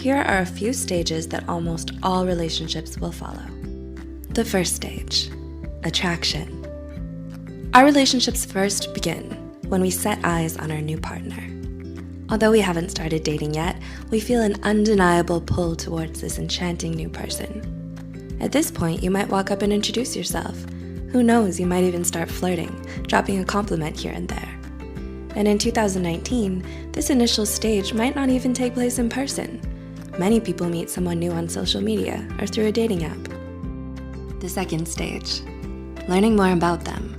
Here are a few stages that almost all relationships will follow. The first stage, attraction. Our relationships first begin when we set eyes on our new partner. Although we haven't started dating yet, we feel an undeniable pull towards this enchanting new person. At this point, you might walk up and introduce yourself. Who knows, you might even start flirting, dropping a compliment here and there. And in 2019, this initial stage might not even take place in person. Many people meet someone new on social media or through a dating app. The second stage, learning more about them.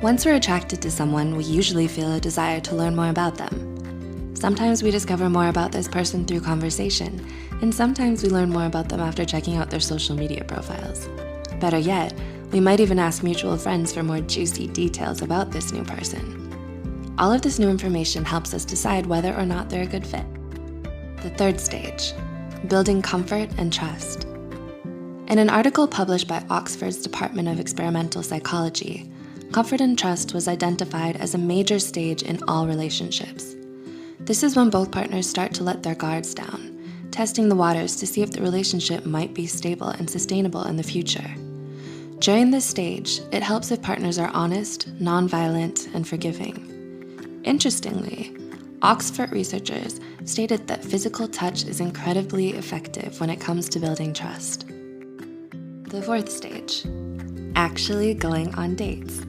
Once we're attracted to someone, we usually feel a desire to learn more about them. Sometimes we discover more about this person through conversation, and sometimes we learn more about them after checking out their social media profiles. Better yet, we might even ask mutual friends for more juicy details about this new person. All of this new information helps us decide whether or not they're a good fit. The third stage, building comfort and trust. In an article published by Oxford's Department of Experimental Psychology, comfort and trust was identified as a major stage in all relationships. This is when both partners start to let their guards down, testing the waters to see if the relationship might be stable and sustainable in the future. During this stage, it helps if partners are honest, nonviolent, and forgiving. Interestingly, Oxford researchers stated that physical touch is incredibly effective when it comes to building trust. The fourth stage, actually going on dates.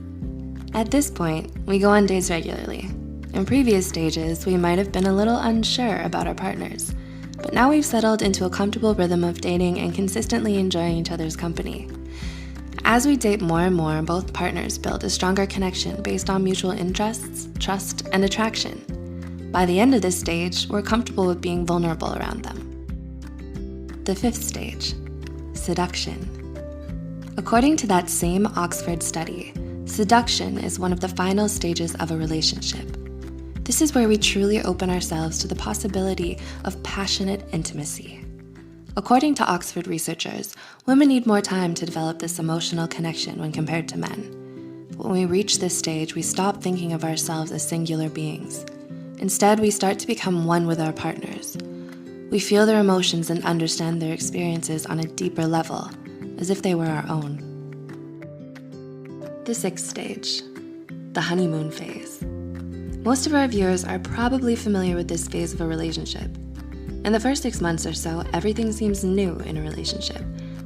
At this point, we go on dates regularly. In previous stages, we might have been a little unsure about our partners, but now we've settled into a comfortable rhythm of dating and consistently enjoying each other's company. As we date more and more, both partners build a stronger connection based on mutual interests, trust, and attraction. By the end of this stage, we're comfortable with being vulnerable around them. The fifth stage, seduction. According to that same Oxford study, seduction is one of the final stages of a relationship. This is where we truly open ourselves to the possibility of passionate intimacy. According to Oxford researchers, women need more time to develop this emotional connection when compared to men. But when we reach this stage, we stop thinking of ourselves as singular beings. Instead, we start to become one with our partners. We feel their emotions and understand their experiences on a deeper level, as if they were our own. The sixth stage, the honeymoon phase. Most of our viewers are probably familiar with this phase of a relationship. In the first 6 months or so, everything seems new in a relationship,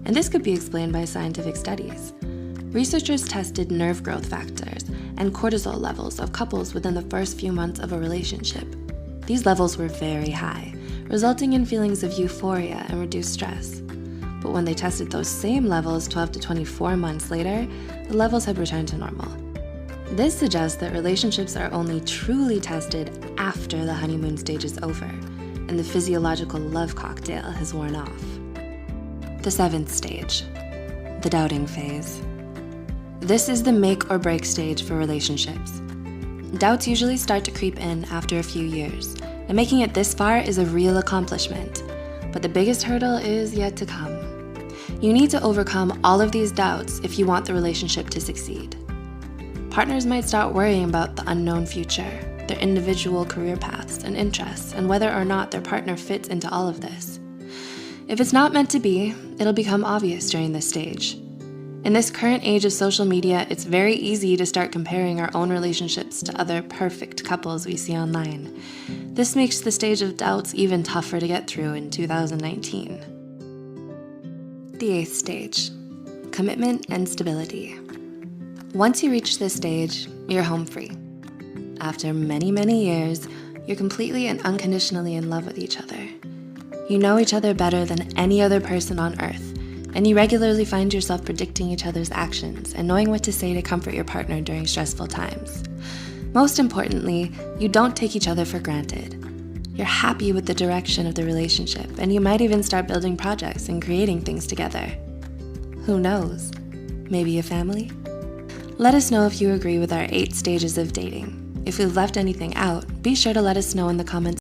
and this could be explained by scientific studies. Researchers tested nerve growth factors and cortisol levels of couples within the first few months of a relationship. These levels were very high, resulting in feelings of euphoria and reduced stress. But when they tested those same levels 12 to 24 months later, the levels had returned to normal. This suggests that relationships are only truly tested after the honeymoon stage is over, and the physiological love cocktail has worn off. The seventh stage, the doubting phase. This is the make or break stage for relationships. Doubts usually start to creep in after a few years, and making it this far is a real accomplishment. But the biggest hurdle is yet to come. You need to overcome all of these doubts if you want the relationship to succeed. Partners might start worrying about the unknown future, their individual career paths and interests, and whether or not their partner fits into all of this. If it's not meant to be, it'll become obvious during this stage. In this current age of social media, it's very easy to start comparing our own relationships to other perfect couples we see online. This makes the stage of doubts even tougher to get through in 2019. The eighth stage, commitment and stability. Once you reach this stage, you're home free. After many, many years, you're completely and unconditionally in love with each other. You know each other better than any other person on earth, and you regularly find yourself predicting each other's actions and knowing what to say to comfort your partner during stressful times. Most importantly, you don't take each other for granted. You're happy with the direction of the relationship, and you might even start building projects and creating things together. Who knows? Maybe a family? Let us know if you agree with our 8 stages of dating. If we've left anything out, be sure to let us know in the comments